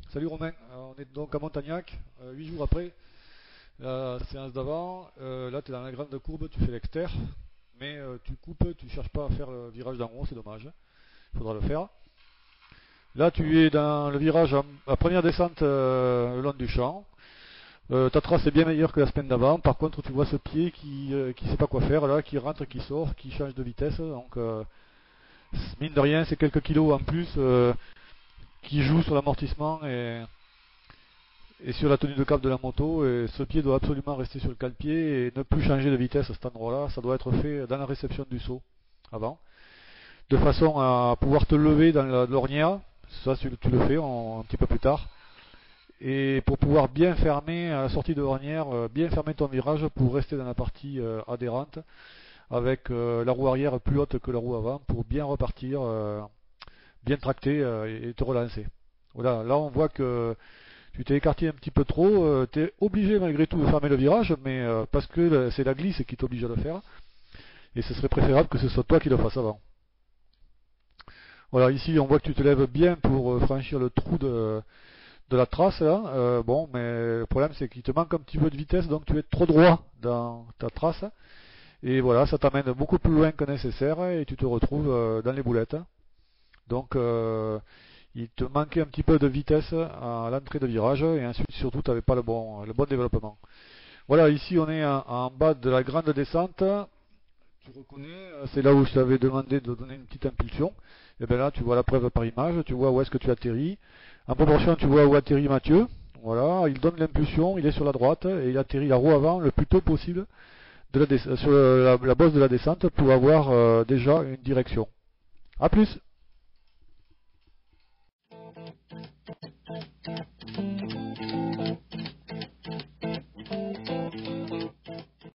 Salut Romain, on est donc à Montagnac, 8 jours après la séance d'avant. Là tu es dans la grande courbe, tu fais l'exter, mais tu coupes, tu cherches pas à faire le virage d'en haut, c'est dommage, il faudra le faire. Là tu es dans le virage à première descente le long du champ. Ta trace est bien meilleure que la semaine d'avant, par contre tu vois ce pied qui sait pas quoi faire là, qui rentre, qui sort, qui change de vitesse, donc mine de rien c'est quelques kilos en plus qui jouent sur l'amortissement et sur la tenue de cap de la moto, et ce pied doit absolument rester sur le cale-pied et ne plus changer de vitesse à cet endroit là. Ça doit être fait dans la réception du saut avant, de façon à pouvoir te lever dans l'ornière. Ça tu le fais un petit peu plus tard, et pour pouvoir bien fermer à la sortie de l'ornière, bien fermer ton virage pour rester dans la partie adhérente avec la roue arrière plus haute que la roue avant pour bien repartir, bien tracter et te relancer. Voilà, là on voit que tu t'es écarté un petit peu trop, tu es obligé malgré tout de fermer le virage, mais parce que c'est la glisse qui t'oblige à le faire, et ce serait préférable que ce soit toi qui le fasses avant. Voilà, ici on voit que tu te lèves bien pour franchir le trou de la trace là. Bon, mais le problème c'est qu'il te manque un petit peu de vitesse, donc tu es trop droit dans ta trace, et voilà, ça t'amène beaucoup plus loin que nécessaire, et tu te retrouves dans les boulettes. Donc il te manquait un petit peu de vitesse à l'entrée de virage, et ensuite surtout tu n'avais pas le bon développement. Voilà, ici on est en bas de la grande descente. Tu reconnais, c'est là où je t'avais demandé de donner une petite impulsion. Et bien là tu vois la preuve par image, tu vois où est-ce que tu atterris. En proportion tu vois où atterrit Mathieu. Voilà, il donne l'impulsion, il est sur la droite et il atterrit la roue avant le plus tôt possible sur la bosse de la descente pour avoir déjà une direction. A plus.